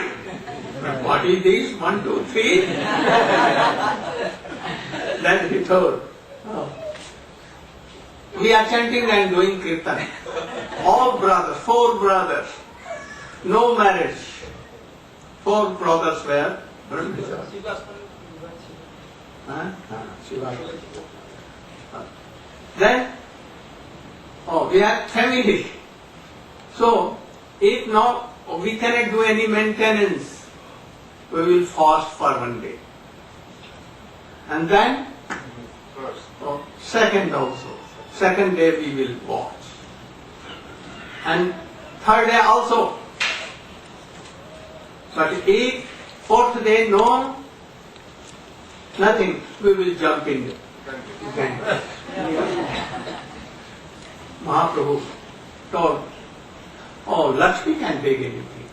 Speaker 1: What is this? 1, 2, 3? Then he told, we are chanting and doing kirtan. All brothers, 4 brothers, no marriage. 4 brothers were brahmacharis. Then, we are family. So, if now we cannot do any maintenance, we will fast for 1 day. And then, second also. Second day we will watch. And third day also. But if 4th day no, nothing, we will jump in. Mahaprabhu told, oh, Lakshmi can take anything.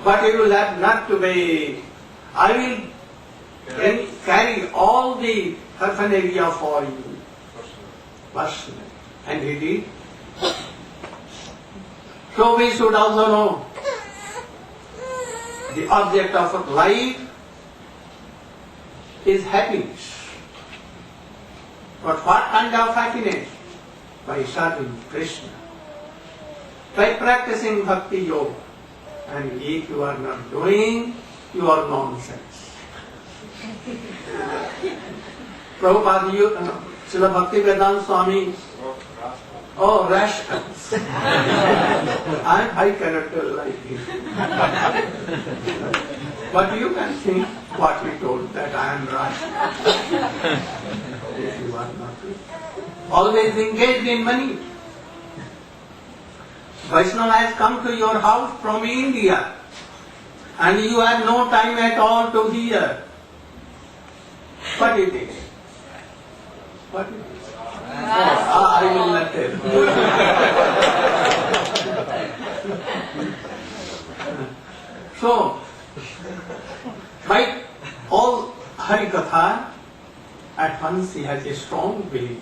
Speaker 1: But you will have not to be, I will carry all the paraphernalia for you personally. And he did. So we should also know the object of life is happiness. But what kind of happiness? By serving Krishna. by practicing bhakti yoga. And if you are not doing, you are nonsense. Prabhupada, Srila Bhaktivedanta Swami, oh, rascals. I cannot tell like him. But you can think what he told, that I am rascal. If you are not always engaged in money. Vaishnava has come to your house from India and you have no time at all to hear. What it is? What it is? I will not tell. So, by all Harikatha, at once he has a strong belief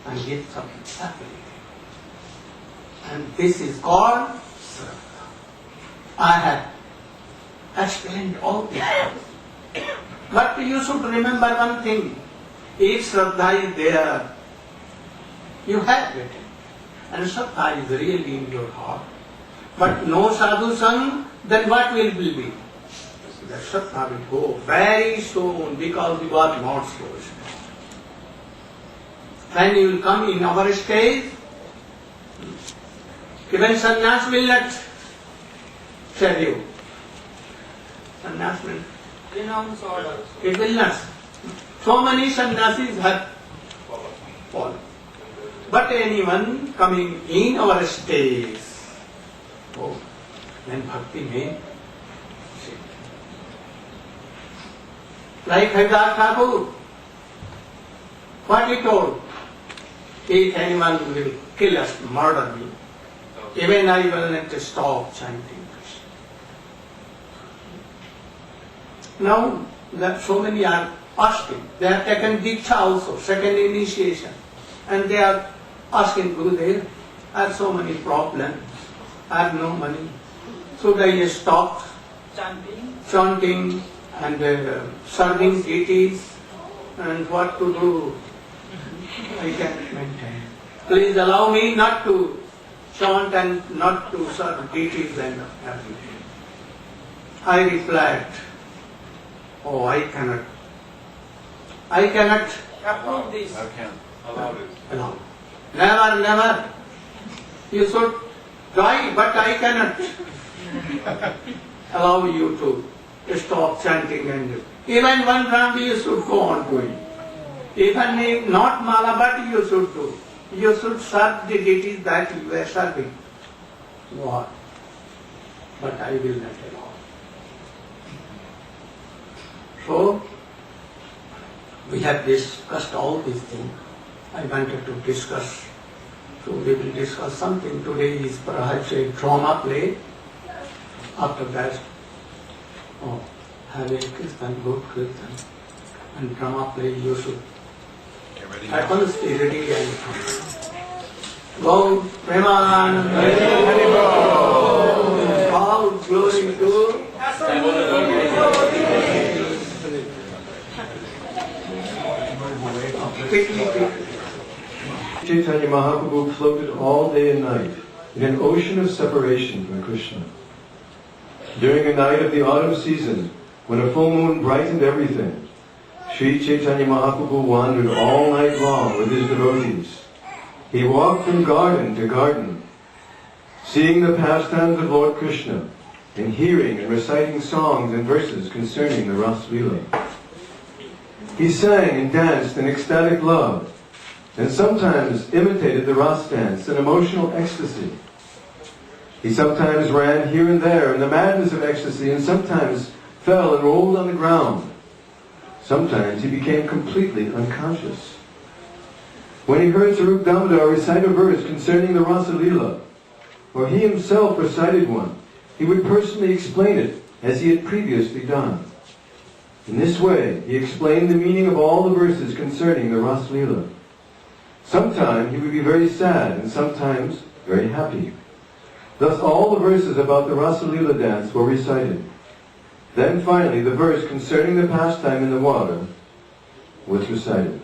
Speaker 1: and gets up happily. And this is called Shraddha. I have explained all this. But you should remember one thing. If Shraddha is there, you have it. And Shraddha is really in your heart. But no sadhu sang, then what will be? The Shraddha will go very soon because you are not so strong. When you will come in our stage, even sannyas will not tell you. Sannyas will
Speaker 4: Renounce order.
Speaker 1: it will not. So many sannyasis have fallen. But anyone coming in our stage, oh, then bhakti may sit. Like Haridar Thakur, what he told, if anyone will kill us, murder me, even I will not stop chanting Krishna. Now, so many are asking, they have taken Diksha also, second initiation, and they are asking Gurudev, I have so many problems, I have no money. Should I stop chanting and serving deities, and what to do? I can't maintain. Please allow me not to chant and not to serve deities and everything. I replied, oh, I cannot
Speaker 4: Approve this.
Speaker 5: I can't allow this.
Speaker 1: allow. Never, never. You should die, but I cannot allow you to stop chanting and even one round you should go on doing. Even if not mala, but you should do. You should serve the deities that you are serving. What? But I will not allow. So, we have discussed all these things. I wanted to discuss. So we will discuss something. Today is perhaps a drama play. After that, have a kirtan, good kirtan. And drama play you should at once be ready and come. Go, Premanand, all glory to
Speaker 6: Chaitanya Mahaprabhu floated all day and night in an ocean of separation from Krishna. During a night of the autumn season, when a full moon brightened everything, Sri Chaitanya Mahaprabhu wandered all night long with his devotees. He walked from garden to garden, seeing the pastimes of Lord Krishna, and hearing and reciting songs and verses concerning the Ras Leela. He sang and danced in ecstatic love, and sometimes imitated the Ras dance in emotional ecstasy. He sometimes ran here and there in the madness of ecstasy, and sometimes fell and rolled on the ground. Sometimes he became completely unconscious. When he heard Sarup Damodar recite a verse concerning the Rasa Leela, or he himself recited one, he would personally explain it as he had previously done. In this way, he explained the meaning of all the verses concerning the Ras Leela. Sometimes he would be very sad, and sometimes very happy. Thus all the verses about the Rasa Leela dance were recited. Then finally the verse concerning the pastime in the water was recited.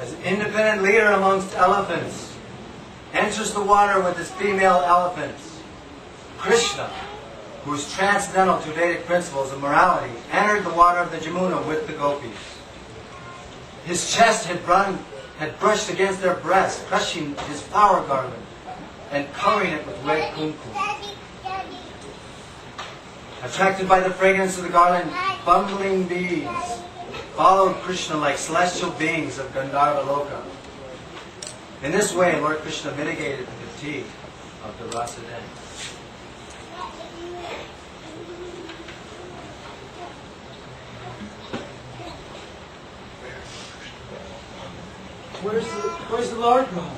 Speaker 5: as an independent leader amongst elephants, enters the water with his female elephants. Krishna, who is transcendental to Vedic principles of morality, entered the water of the Jamuna with the gopis. His chest had brushed against their breast, crushing his flower garland and coloring it with red kumkum. Attracted by the fragrance of the garland, bumbling bees followed Krishna like celestial beings of Gandharva Loka. In this way, Lord Krishna mitigated the fatigue of the rasa dance. Where's the Lord gone?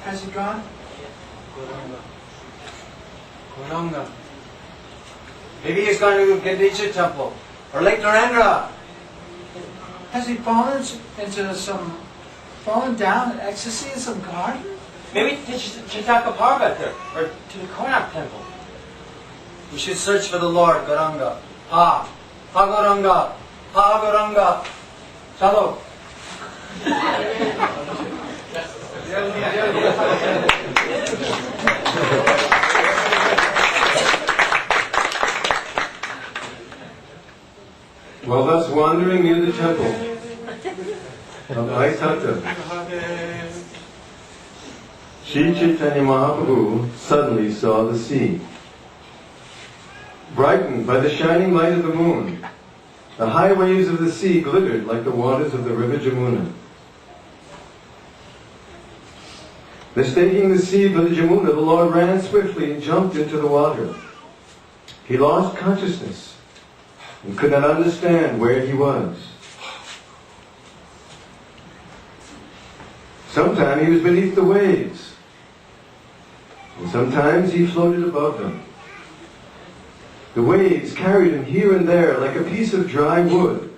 Speaker 5: Has he gone? Gauranga. Maybe he's gone to Gandicha temple or Lake Narendra. Has he fallen down in ecstasy in some garden? Maybe to Chaitaka Parvata or to the Konark temple. We should search for the Lord, Gauranga. Ha Gauranga, Ha Gauranga. Chalo.
Speaker 6: While thus wandering near the temple of Aitata, Sri Chaitanya Mahaprabhu suddenly saw the sea. Brightened by the shining light of the moon, the high waves of the sea glittered like the waters of the river Jamuna. Mistaking the sea for the Jamuna, the Lord ran swiftly and jumped into the water. He lost consciousness and could not understand where he was. Sometimes he was beneath the waves, and sometimes he floated above them. The waves carried him here and there like a piece of dry wood.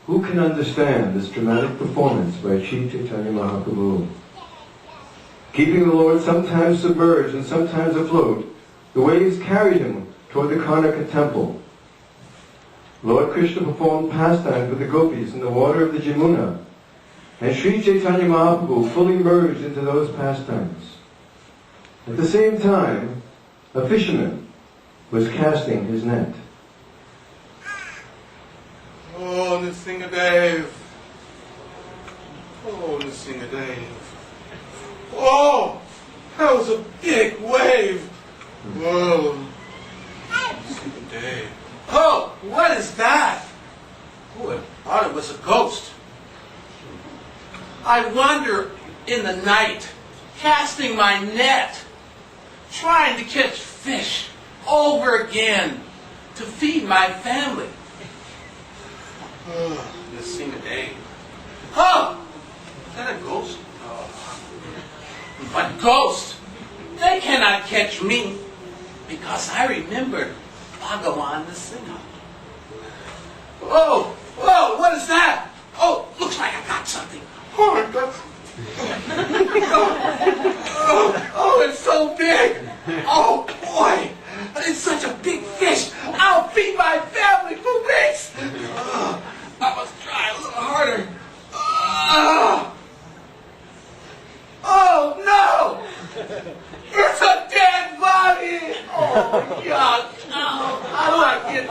Speaker 6: Who can understand this dramatic performance by Sri Chaitanya Mahaprabhu? Keeping the Lord sometimes submerged and sometimes afloat, the waves carried him toward the Karnaka temple. Lord Krishna performed pastimes with the gopis in the water of the Jamuna, and Sri Chaitanya Mahaprabhu fully merged into those pastimes. At the same time, a fisherman was casting his net.
Speaker 7: Oh, Nrsingadev. Oh, Nrsingadev. Oh, that was a big wave. Whoa. Nrsingadev. Oh, what is that? Oh, I thought it was a ghost. I wander in the night, casting my net, trying to catch fish over again to feed my family. Oh, Nrsingadev. Oh, is that a ghost? But ghosts, they cannot catch me because I remembered Bhagavan the singer. Oh, whoa, what is that? Oh, looks like I got something. Oh, I got something. Oh, it's so big. Oh, boy, it's such a big fish. I'll feed my family for weeks. I must try a little harder. Oh, no! It's a dead body! Oh, yuck! Oh, how do I get...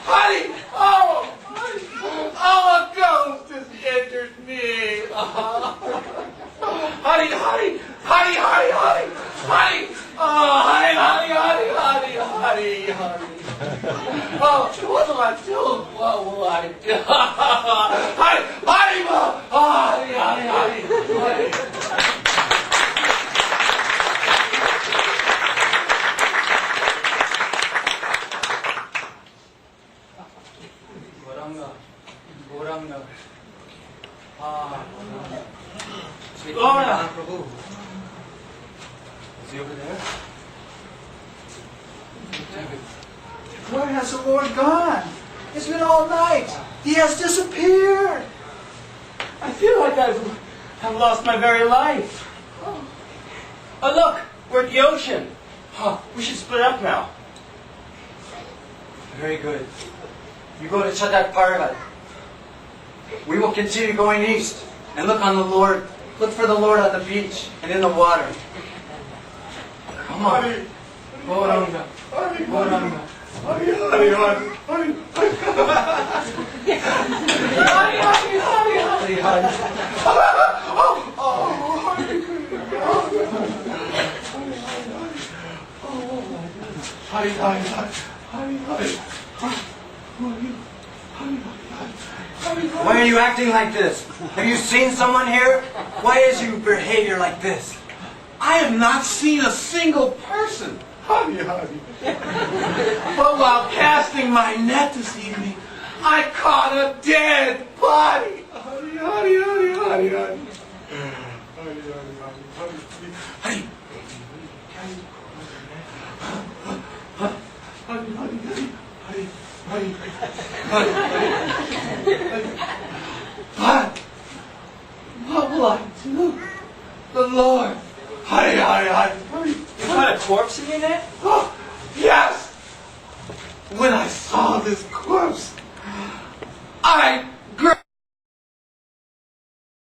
Speaker 7: Honey! Oh! Oh, a ghost has entered me! Honey! Oh, what do I do? What will I do? Honey! Gauranga. Gauranga. Prabhu. Is he over there? Where has the Lord gone? It's been all night. He has disappeared. I
Speaker 2: feel like I've lost my very life. Oh, look, we're at the ocean. Oh, we should split up now.
Speaker 5: Very good. You go to Chadak Parvat. We will continue going east and look on the Lord. Look for the Lord on the beach and in the water. Come on. Go around. Go around. Why are you acting like this? Have you seen someone here? Why is your behavior like this?
Speaker 7: I have not seen a single person. But while casting my net this evening, I caught a dead body. But what will I do? The Lord.
Speaker 2: You caught a corpse in your net?
Speaker 7: Oh, yes! When I saw this corpse, I